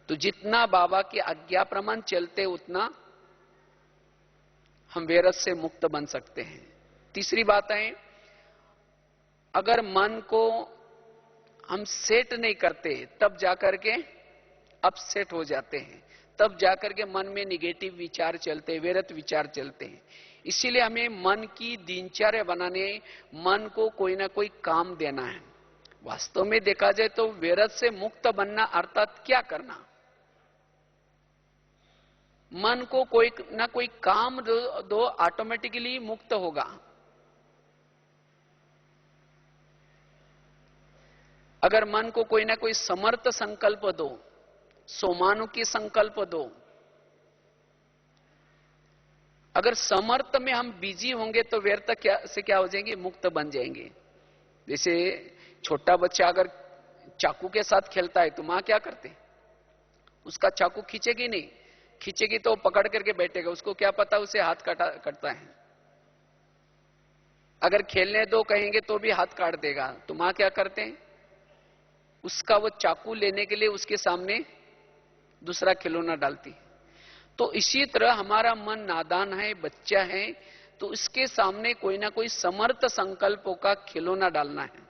तो जितना बाबा की आज्ञा प्रमाण चलते उतना हम वैरस से मुक्त बन सकते हैं। तीसरी बात है, अगर मन को हम सेट नहीं करते तब जाकर के अपसेट हो जाते हैं, तब जाकर के मन में निगेटिव विचार चलते हैं, वैरत विचार चलते हैं। इसीलिए हमें मन की दिनचर्या बनाने, मन को कोई ना कोई काम देना है। वास्तव में देखा जाए तो वैरत से मुक्त बनना अर्थात क्या करना, मन को कोई ना कोई काम दो, ऑटोमेटिकली मुक्त होगा। अगर मन को कोई ना कोई समर्थ संकल्प दो, सोमानुकी संकल्प दो, अगर समर्थ में हम बिजी होंगे तो व्यर्थ क्या हो जाएंगे, मुक्त बन जाएंगे। जैसे छोटा बच्चा अगर चाकू के साथ खेलता है तो मां क्या करते, उसका चाकू खींचेगी नहीं, खींचेगी तो पकड़ करके बैठेगा, उसको क्या पता उसे हाथ कटता है। अगर खेलने दो कहेंगे तो भी हाथ काट देगा। तो मां क्या करते हैं, उसका वो चाकू लेने के लिए उसके सामने दूसरा खिलौना डालती है। तो इसी तरह हमारा मन नादान है, बच्चा है, तो इसके सामने कोई ना कोई समर्थ संकल्पों का खिलौना डालना है।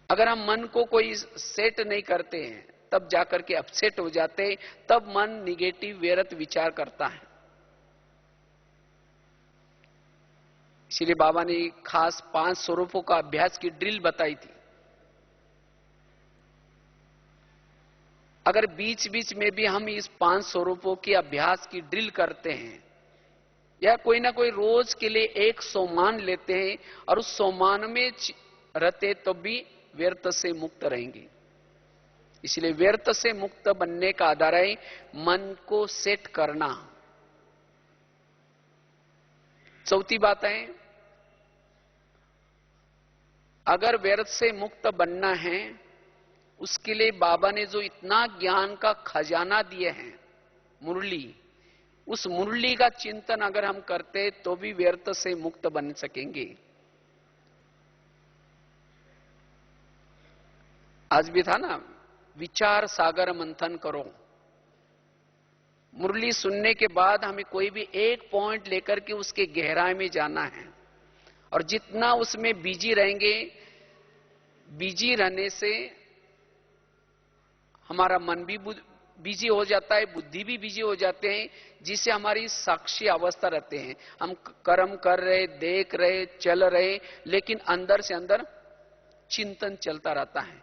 अगर हम मन को कोई सेट नहीं करते हैं तब जाकर के अपसेट हो जाते हैं, तब मन निगेटिव व्यर्थ विचार करता है। इसलिए बाबा ने खास 5 स्वरूपों का अभ्यास की ड्रिल बताई थी। अगर बीच बीच में भी हम इस 5 स्वरूपों के अभ्यास की ड्रिल करते हैं, या कोई ना कोई रोज के लिए एक सोमान लेते हैं और उस सोमान में रहते तो भी व्यर्थ से मुक्त रहेंगे। इसलिए व्यर्थ से मुक्त बनने का आधार है मन को सेट करना। चौथी बात है, अगर व्यर्थ से मुक्त बनना है, उसके लिए बाबा ने जो इतना ज्ञान का खजाना दिए हैं, मुरली, उस मुरली का चिंतन अगर हम करते तो भी व्यर्थ से मुक्त बन सकेंगे। आज भी था ना, विचार सागर मंथन करो। मुरली सुनने के बाद हमें कोई भी एक पॉइंट लेकर के उसके गहराई में जाना है, और जितना उसमें बिजी रहेंगे, बिजी रहने से हमारा मन भी बिजी हो जाता है, बुद्धि भी बिजी हो जाते हैं, जिससे हमारी साक्षी अवस्था रहते हैं। हम कर्म कर रहे, देख रहे, चल रहे, लेकिन अंदर से अंदर चिंतन चलता रहता है।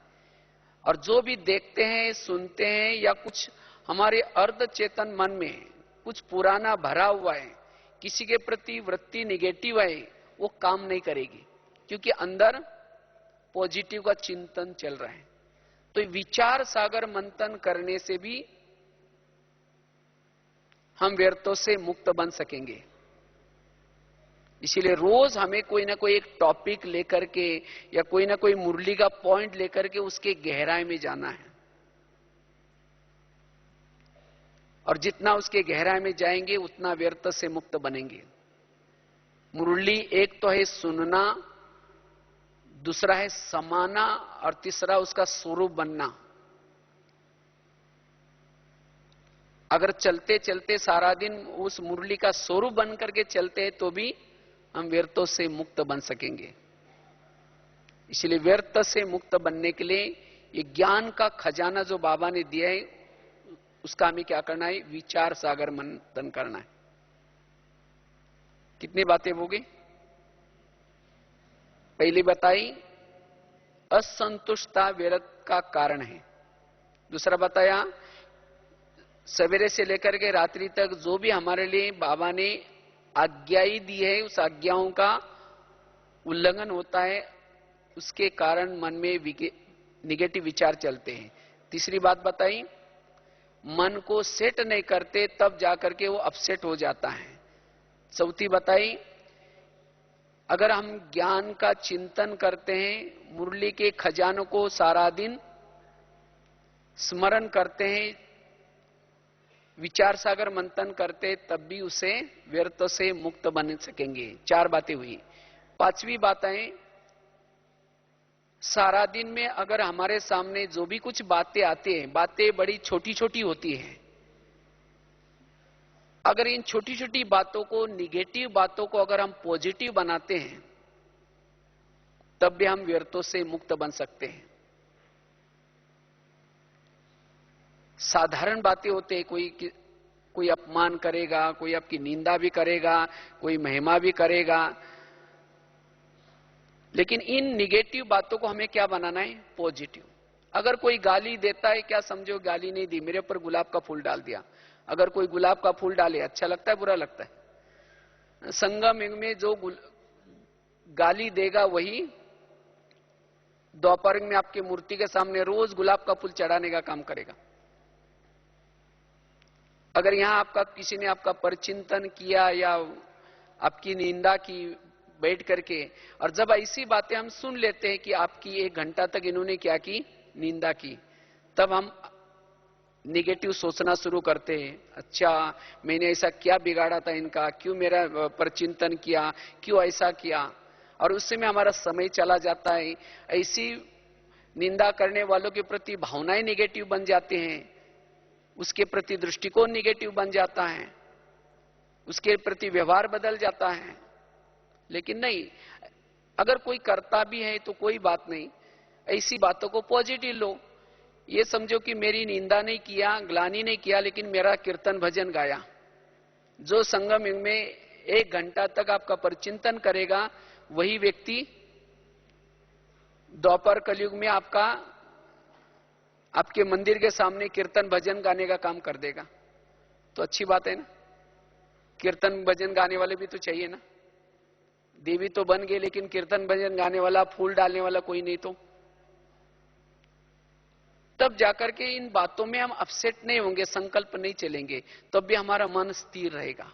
और जो भी देखते हैं, सुनते हैं, या कुछ हमारे अर्ध चेतन मन में कुछ पुराना भरा हुआ है, किसी के प्रति वृत्ति निगेटिव है, वो काम नहीं करेगी, क्योंकि अंदर पॉजिटिव का चिंतन चल रहा है। तो विचार सागर मंथन करने से भी हम व्यर्थों से मुक्त बन सकेंगे। इसीलिए रोज हमें कोई ना कोई एक टॉपिक लेकर के या कोई ना कोई मुरली का पॉइंट लेकर के उसके गहराई में जाना है, और जितना उसके गहराई में जाएंगे उतना व्यर्थ से मुक्त बनेंगे। मुरली एक तो है सुनना, दूसरा है समाना, और तीसरा उसका स्वरूप बनना। अगर चलते चलते सारा दिन उस मुरली का स्वरूप बन करके चलते हैं तो भी हम व्यर्थों से मुक्त बन सकेंगे। इसलिए व्यर्थ से मुक्त बनने के लिए ये ज्ञान का खजाना जो बाबा ने दिया है, उसका हमें क्या करना है, विचार सागर मंथन करना है। कितनी बातें हो गई? पहली बताई असंतुष्टता व्यर्थ का कारण है। दूसरा बताया सवेरे से लेकर के रात्रि तक जो भी हमारे लिए बाबा ने आज्ञाएं दी है, उस आज्ञाओं का उल्लंघन होता है, उसके कारण मन में निगेटिव विचार चलते हैं। तीसरी बात बताई, मन को सेट नहीं करते तब जाकर के वो अपसेट हो जाता है। चौथी बताई, अगर हम ज्ञान का चिंतन करते हैं, मुरली के खजानों को सारा दिन स्मरण करते हैं, विचार सागर मंथन करते, तब भी उसे व्यर्थ से मुक्त बन सकेंगे। 4 बातें हुई। 5वीं बात है, सारा दिन में अगर हमारे सामने जो भी कुछ बातें आती हैं, बातें बड़ी छोटी छोटी होती हैं। अगर इन छोटी छोटी बातों को, निगेटिव बातों को अगर हम पॉजिटिव बनाते हैं, तब भी हम व्यर्थों से मुक्त बन सकते हैं। साधारण बातें होते हैं, कोई अपमान करेगा, कोई आपकी निंदा भी करेगा, कोई महिमा भी करेगा, लेकिन इन निगेटिव बातों को हमें क्या बनाना है? पॉजिटिव। अगर कोई गाली देता है, क्या समझो गाली नहीं दी, मेरे ऊपर गुलाब का फूल डाल दिया। अगर कोई गुलाब का फूल डाले, अच्छा लगता है बुरा लगता है? संगम युग में जो गाली देगा वही द्वापर में आपकी मूर्ति के सामने रोज गुलाब का फूल चढ़ाने का काम करेगा। अगर यहां आपका किसी ने आपका परचिंतन किया या आपकी निंदा की बैठ करके, और जब ऐसी बातें हम सुन लेते हैं कि आपकी 1 घंटा तक इन्होंने क्या की? निंदा की, तब हम निगेटिव सोचना शुरू करते हैं। अच्छा, मैंने ऐसा क्या बिगाड़ा था इनका, क्यों मेरा परचिंतन किया, क्यों ऐसा किया, और उससे में हमारा समय चला जाता है। ऐसी निंदा करने वालों के प्रति भावनाएं निगेटिव बन जाते हैं, उसके प्रति दृष्टिकोण निगेटिव बन जाता है, उसके प्रति व्यवहार बदल जाता है। लेकिन नहीं, अगर कोई करता भी है तो कोई बात नहीं, ऐसी बातों को पॉजिटिव लो। ये समझो कि मेरी निंदा नहीं किया, ग्लानि नहीं किया, लेकिन मेरा कीर्तन भजन गाया। जो संगम युग में 1 घंटा तक आपका परचिंतन करेगा, वही व्यक्ति द्वापर कलयुग में आपके मंदिर के सामने कीर्तन भजन गाने का काम कर देगा। तो अच्छी बात है ना? कीर्तन भजन गाने वाले भी तो चाहिए ना। देवी तो बन गए, लेकिन कीर्तन भजन गाने वाला, फूल डालने वाला कोई नहीं, तो तब जाकर के इन बातों में हम अपसेट नहीं होंगे, संकल्प नहीं चलेंगे, तब भी हमारा मन स्थिर रहेगा।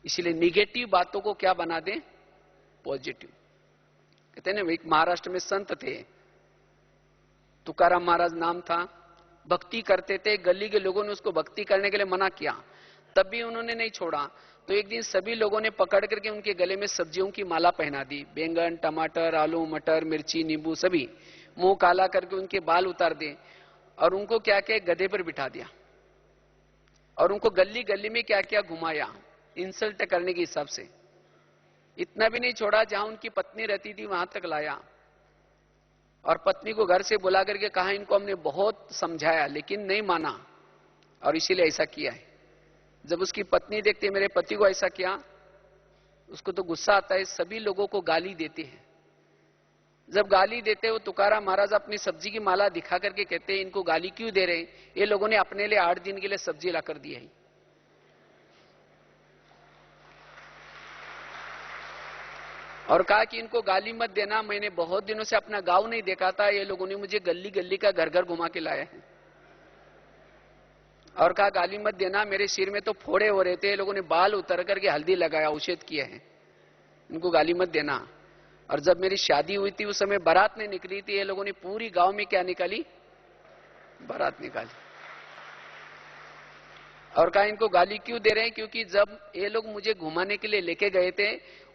इसलिए निगेटिव बातों को क्या बना दें? पॉजिटिव। कहते हैं ना, एक महाराष्ट्र में संत थे, तुकाराम महाराज नाम था, भक्ति करते थे। गली के लोगों ने उसको भक्ति करने के लिए मना किया, तब भी उन्होंने नहीं छोड़ा। तो एक दिन सभी लोगों ने पकड़ करके उनके गले में सब्जियों की माला पहना दी। बैंगन, टमाटर, आलू, मटर, मिर्ची, नींबू, सभी। मुंह काला करके उनके बाल उतार दिए और उनको क्या क्या गधे पर बिठा दिया और उनको गली गली में क्या क्या घुमाया, इंसल्ट करने के हिसाब से। इतना भी नहीं छोड़ा, जहां उनकी पत्नी रहती थी वहां तक लाया और पत्नी को घर से बुला करके कहा, इनको हमने बहुत समझाया लेकिन नहीं माना और इसीलिए ऐसा किया है। जब उसकी पत्नी देखती है मेरे पति को ऐसा किया, उसको तो गुस्सा आता है, सभी लोगों को गाली देते हैं। जब गाली देते हो, तुकाराम महाराज अपनी सब्जी की माला दिखा करके कहते हैं, इनको गाली क्यों दे रहे हैं? ये लोगों ने अपने लिए 8 दिन के लिए सब्जी लाकर दी है। और कहा कि इनको गाली मत देना, मैंने बहुत दिनों से अपना गांव नहीं देखा था, ये लोगों ने मुझे गली गली का घर घर घुमा के लाया है। और कहा गाली मत देना, मेरे सिर में तो फोड़े हो रहे थे, ये लोगों ने बाल उतर करके हल्दी लगाया, औषध किया है, इनको गाली मत देना। और जब मेरी शादी हुई थी उस समय बारात नहीं निकली थी, ये लोगों ने पूरी गांव में क्या निकाली? बारात निकाली। और कहा इनको गाली क्यों दे रहे हैं? क्योंकि जब ये लोग मुझे घुमाने के लिए लेके गए थे,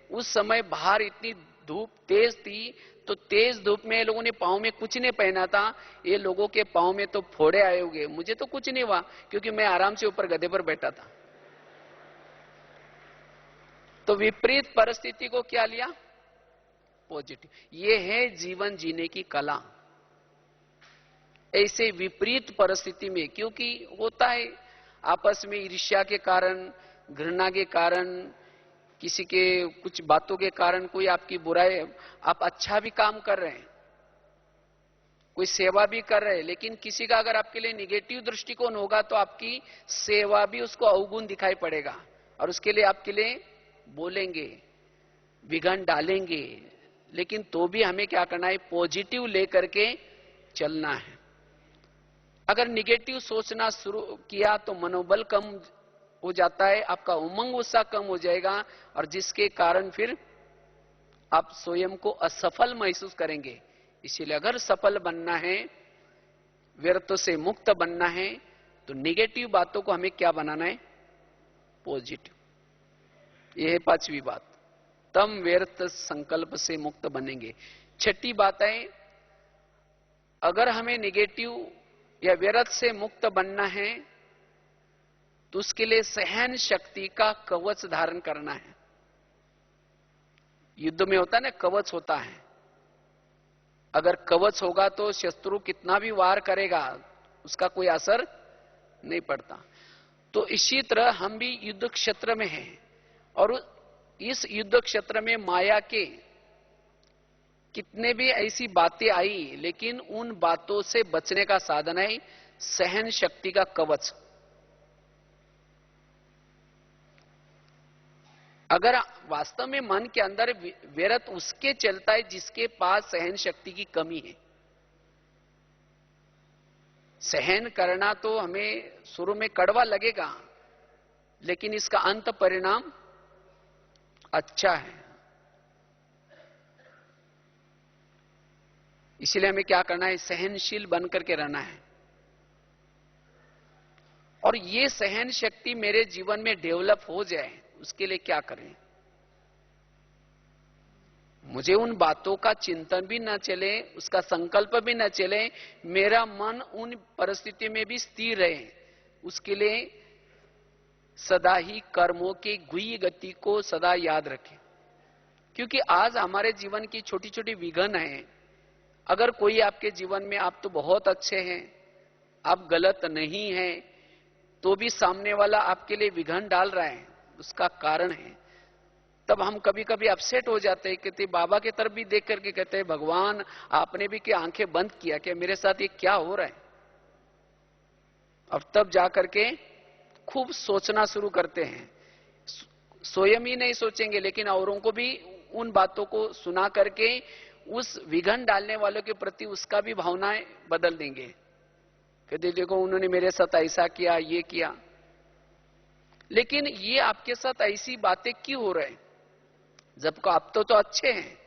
उस समय बाहर इतनी धूप तेज थी, तो तेज धूप में ये लोगों ने पांव में कुछ नहीं पहना था, ये लोगों के पांव में तो फोड़े आए होंगे, मुझे तो कुछ नहीं हुआ क्योंकि मैं आराम से ऊपर गधे पर बैठा था। तो विपरीत परिस्थिति को क्या लिया? पॉजिटिव। ये है जीवन जीने की कला। ऐसे विपरीत परिस्थिति में, क्योंकि होता है आपस में ईर्ष्या के कारण, घृणा के कारण, किसी के कुछ बातों के कारण कोई आपकी बुराई, आप अच्छा भी काम कर रहे हैं, कोई सेवा भी कर रहे हैं, लेकिन किसी का अगर आपके लिए निगेटिव दृष्टिकोण होगा तो आपकी सेवा भी उसको अवगुण दिखाई पड़ेगा और उसके लिए आपके लिए बोलेंगे, विघन डालेंगे। लेकिन तो भी हमें क्या करना है? पॉजिटिव लेकर के चलना है। अगर निगेटिव सोचना शुरू किया तो मनोबल कम हो जाता है, आपका उमंग उत्साह कम हो जाएगा और जिसके कारण फिर आप स्वयं को असफल महसूस करेंगे। इसीलिए अगर सफल बनना है, व्यर्थ से मुक्त बनना है, तो निगेटिव बातों को हमें क्या बनाना है? पॉजिटिव। यह है 5वीं बात। तम व्यर्थ संकल्प से मुक्त बनेंगे। छठी बात है, अगर हमें निगेटिव या व्यर्थ से मुक्त बनना है तो उसके लिए सहन शक्ति का कवच धारण करना है। युद्ध में होता है ना, कवच होता है। अगर कवच होगा तो शत्रु कितना भी वार करेगा उसका कोई असर नहीं पड़ता। तो इसी तरह हम भी युद्ध क्षेत्र में हैं और इस युद्ध क्षेत्र में माया के कितने भी ऐसी बातें आई, लेकिन उन बातों से बचने का साधन है सहन शक्ति का कवच। अगर वास्तव में मन के अंदर व्यर्थ उसके चलता है जिसके पास सहन शक्ति की कमी है। सहन करना तो हमें शुरू में कड़वा लगेगा, लेकिन इसका अंत परिणाम अच्छा है। इसलिए हमें क्या करना है, सहनशील बनकर के रहना है। और ये सहन शक्ति मेरे जीवन में डेवलप हो जाए, उसके लिए क्या करें? मुझे उन बातों का चिंतन भी न चले, उसका संकल्प भी न चले, मेरा मन उन परिस्थिति में भी स्थिर रहे, उसके लिए सदा ही कर्मों की गुई गति को सदा याद रखें। क्योंकि आज हमारे जीवन की छोटी छोटी विघ्न है। अगर कोई आपके जीवन में, आप तो बहुत अच्छे हैं, आप गलत नहीं हैं, तो भी सामने वाला आपके लिए विघ्न डाल रहा है, उसका कारण है। तब हम कभी कभी अपसेट हो जाते हैं, कहते बाबा की तरफ भी देख करके कहते हैं, भगवान आपने भी क्या आंखें बंद किया क्या, मेरे साथ ये क्या हो रहा है? अब तब जाकर के खूब सोचना शुरू करते हैं। स्वयं ही नहीं सोचेंगे, लेकिन औरों को भी उन बातों को सुना करके उस विघ्न डालने वालों के प्रति उसका भी भावनाएं बदल देंगे। कहते देखो उन्होंने मेरे साथ ऐसा किया, ये किया। लेकिन ये आपके साथ ऐसी बातें क्यों हो रहे? जबकि आप तो अच्छे हैं।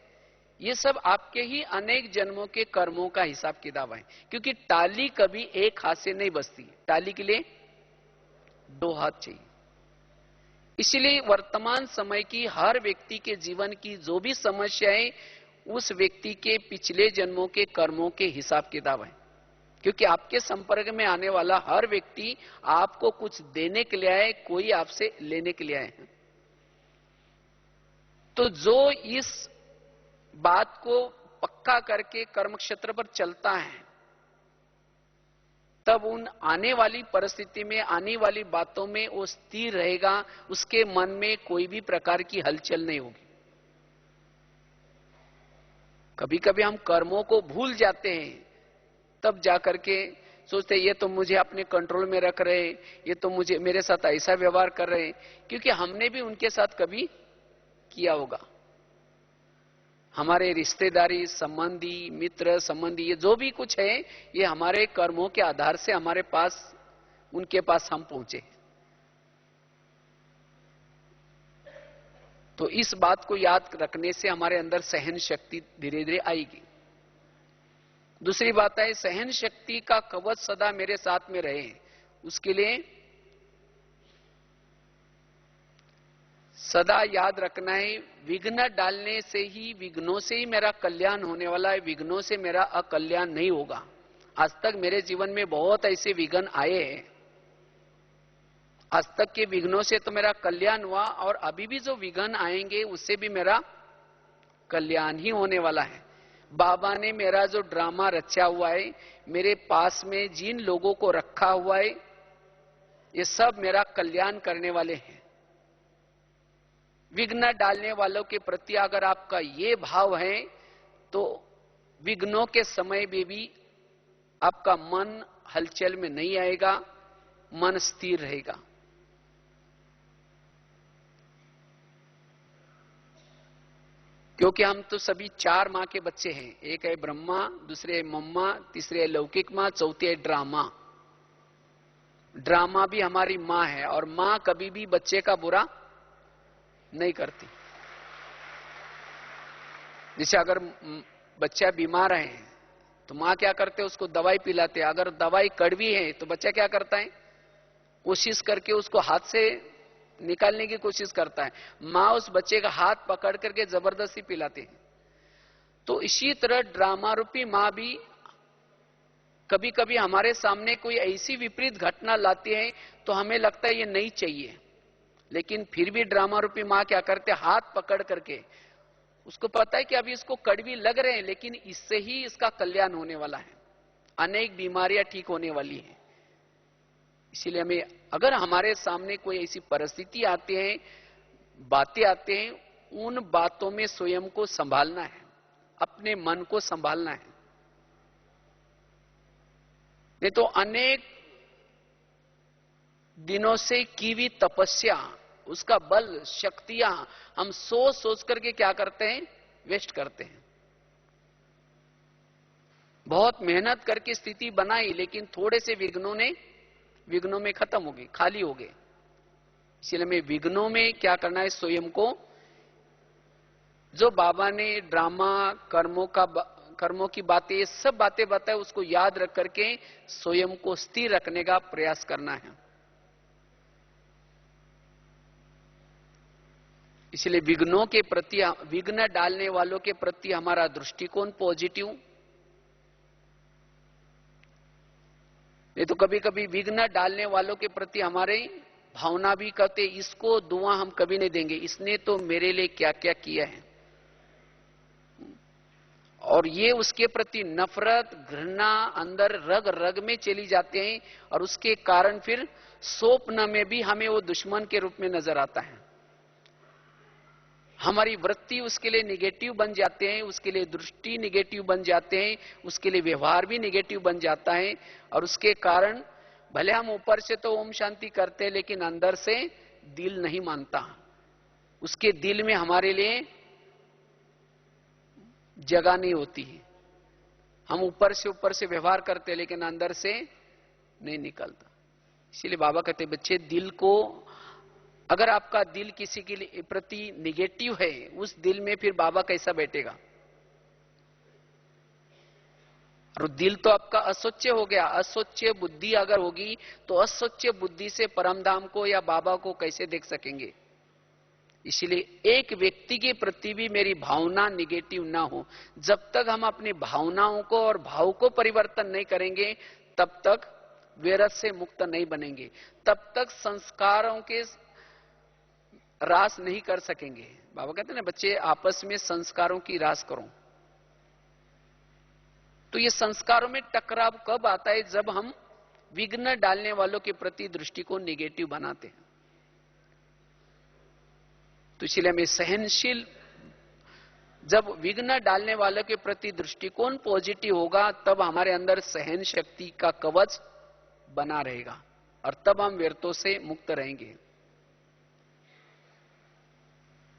ये सब आपके ही अनेक जन्मों के कर्मों का हिसाब किताब है। क्योंकि टाली कभी एक हाथ से नहीं बसती, टाली के लिए दो हाथ चाहिए। इसलिए वर्तमान समय की हर व्यक्ति के जीवन की जो भी समस्याएं उस व्यक्ति के पिछले जन्मों के कर्मों के हिसाब किताब है। क्योंकि आपके संपर्क में आने वाला हर व्यक्ति आपको कुछ देने के लिए आए, कोई आपसे लेने के लिए आए हैं। तो जो इस बात को पक्का करके कर्म क्षेत्र पर चलता है, तब उन आने वाली परिस्थिति में, आने वाली बातों में वो स्थिर रहेगा, उसके मन में कोई भी प्रकार की हलचल नहीं होगी। कभी कभी हम कर्मों को भूल जाते हैं, तब जाकर के सोचते ये तो मुझे अपने कंट्रोल में रख रहे, ये तो मुझे मेरे साथ ऐसा व्यवहार कर रहे हैं, क्योंकि हमने भी उनके साथ कभी किया होगा। हमारे रिश्तेदारी, संबंधी, मित्र संबंधी, ये जो भी कुछ है, ये हमारे कर्मों के आधार से हमारे पास, उनके पास हम पहुंचे। तो इस बात को याद रखने से हमारे अंदर सहन शक्ति धीरे धीरे आएगी। दूसरी बात है, सहन शक्ति का कवच सदा मेरे साथ में रहे, उसके लिए सदा याद रखना है, विघ्न डालने से ही, विघ्नों से ही मेरा कल्याण होने वाला है, विघ्नों से मेरा अकल्याण नहीं होगा। आज तक मेरे जीवन में बहुत ऐसे विघ्न आए हैं, आज तक के विघ्नों से तो मेरा कल्याण हुआ, और अभी भी जो विघ्न आएंगे उससे भी मेरा कल्याण ही होने वाला है। बाबा ने मेरा जो ड्रामा रचा हुआ है, मेरे पास में जिन लोगों को रखा हुआ है, ये सब मेरा कल्याण करने वाले हैं। विघ्न डालने वालों के प्रति अगर आपका ये भाव है, तो विघ्नों के समय में भी आपका मन हलचल में नहीं आएगा, मन स्थिर रहेगा। क्योंकि हम तो सभी चार मां के बच्चे हैं। एक है ब्रह्मा, दूसरे है मम्मा, तीसरे है लौकिक मां, चौथी है ड्रामा। ड्रामा भी हमारी मां है, और मां कभी भी बच्चे का बुरा नहीं करती। जैसे अगर बच्चा बीमार है तो मां क्या करते हैं, उसको दवाई पिलाते हैं। अगर दवाई कड़वी है तो बच्चा क्या करता है, कोशिश करके उसको हाथ से निकालने की कोशिश करता है। मां उस बच्चे का हाथ पकड़ करके जबरदस्ती पिलाती है। तो इसी तरह ड्रामा रूपी मां भी कभी कभी हमारे सामने कोई ऐसी विपरीत घटना लाती है तो हमें लगता है ये नहीं चाहिए, लेकिन फिर भी ड्रामा रूपी मां क्या करते, हाथ पकड़ करके, उसको पता है कि अभी इसको कड़वी लग रहे हैं लेकिन इससे ही इसका कल्याण होने वाला है, अनेक बीमारियां ठीक होने वाली हैं। इसीलिए हमें, अगर हमारे सामने कोई ऐसी परिस्थिति आती है, बातें आते हैं, उन बातों में स्वयं को संभालना है, अपने मन को संभालना है। नहीं तो अनेक दिनों से की हुई तपस्या, उसका बल, शक्तियां हम सोच सोच करके क्या करते हैं, वेस्ट करते हैं। बहुत मेहनत करके स्थिति बनाई लेकिन थोड़े से विघ्नों में खत्म हो गई, खाली हो गए। इसलिए हमें विघ्नों में क्या करना है, स्वयं को, जो बाबा ने ड्रामा कर्मों की बातें, ये सब बातें बताए, उसको याद रख करके स्वयं को स्थिर रखने का प्रयास करना है। इसलिए विघ्नों के प्रति, विघ्न डालने वालों के प्रति हमारा दृष्टिकोण पॉजिटिव। नहीं तो कभी कभी विघ्न डालने वालों के प्रति हमारे भावना भी कहते, इसको दुआ हम कभी नहीं देंगे, इसने तो मेरे लिए क्या क्या किया है, और ये उसके प्रति नफरत, घृणा अंदर रग रग में चली जाते हैं, और उसके कारण फिर स्वप्न में भी हमें वो दुश्मन के रूप में नजर आता है। हमारी वृत्ति उसके लिए निगेटिव बन जाते हैं, उसके लिए दृष्टि निगेटिव बन जाते हैं, उसके लिए व्यवहार भी निगेटिव बन जाता है, और उसके कारण भले हम ऊपर से तो ओम शांति करते हैं लेकिन अंदर से दिल नहीं मानता, उसके दिल में हमारे लिए जगह नहीं होती है। हम ऊपर से व्यवहार करते लेकिन अंदर से नहीं निकलता। इसीलिए बाबा कहते, बच्चे दिल को, अगर आपका दिल किसी के प्रति निगेटिव है, उस दिल में फिर बाबा कैसा बैठेगा। और दिल तो आपका अस्वच्छ हो गया, अस्वच्छ बुद्धि अगर होगी तो अस्वच्छ बुद्धि से परमधाम को या बाबा को कैसे देख सकेंगे। इसलिए एक व्यक्ति के प्रति भी मेरी भावना निगेटिव ना हो, जब तक हम अपनी भावनाओं को और भाव को परिवर्तन नहीं करेंगे तब तक विरत से मुक्त नहीं बनेंगे, तब तक संस्कारों के रास नहीं कर सकेंगे। बाबा कहते हैं ना, बच्चे आपस में संस्कारों की रास करो। तो ये संस्कारों में टकराव कब आता है, जब हम विघ्न डालने वालों के प्रति दृष्टि को निगेटिव बनाते हैं। तो इसलिए हमें सहनशील, जब विघ्न डालने वालों के प्रति दृष्टिकोण पॉजिटिव होगा तब हमारे अंदर सहन शक्ति का कवच बना रहेगा और तब हम व्यर्थों से मुक्त रहेंगे।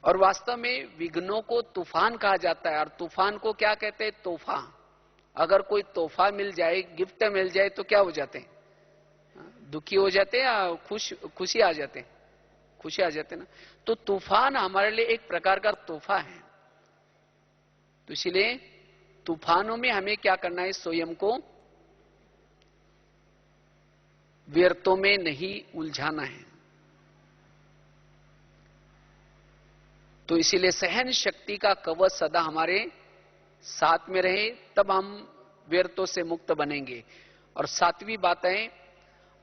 और वास्तव में विघ्नों को तूफान कहा जाता है, और तूफान को क्या कहते हैं, तोहफा। अगर कोई तोहफा मिल जाए, गिफ्ट मिल जाए तो क्या हो जाते हैं, दुखी हो जाते हैं या खुशी आ जाते हैं, खुशी आ जाते हैं ना। तो तूफान हमारे लिए एक प्रकार का तोहफा है। तो इसलिए तूफानों में हमें क्या करना है, स्वयं को व्यर्थों में नहीं उलझाना है। तो इसीलिए सहन शक्ति का कवच सदा हमारे साथ में रहे, तब हम व्यर्थों से मुक्त बनेंगे। और सातवीं बात है,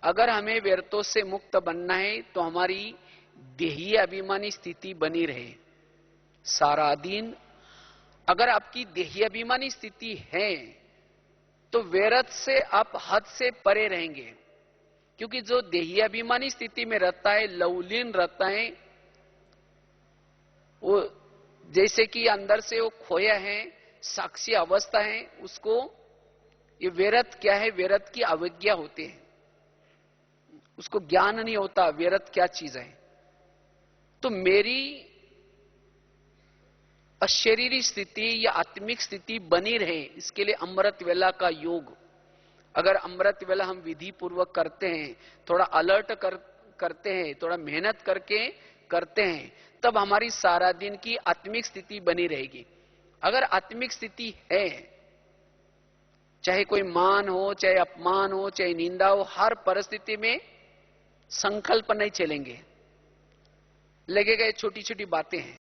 अगर हमें व्यर्थों से मुक्त बनना है तो हमारी देहीय अभिमानी स्थिति बनी रहे सारा दिन। अगर आपकी देहीय अभिमानी स्थिति है तो व्यर्थ से आप हद से परे रहेंगे, क्योंकि जो देहीय अभिमानी स्थिति में रहता है, लवलीन रहता है, वो जैसे कि अंदर से वो खोया है, साक्षी अवस्था है, उसको ये व्यर्थ क्या है, व्यर्थ की अवज्ञा होती है, उसको ज्ञान नहीं होता व्यर्थ क्या चीज है। तो मेरी अशरीरी स्थिति या आत्मिक स्थिति बनी रहे, इसके लिए अमृत वेला का योग, अगर अमृत वेला हम विधि पूर्वक करते हैं, थोड़ा अलर्ट करते हैं, थोड़ा मेहनत करके करते हैं, तब हमारी सारा दिन की आत्मिक स्थिति बनी रहेगी। अगर आत्मिक स्थिति है, चाहे कोई मान हो, चाहे अपमान हो, चाहे निंदा हो, हर परिस्थिति में संकल्प नहीं चलेंगे, लगेगा ये छोटी छोटी बातें हैं।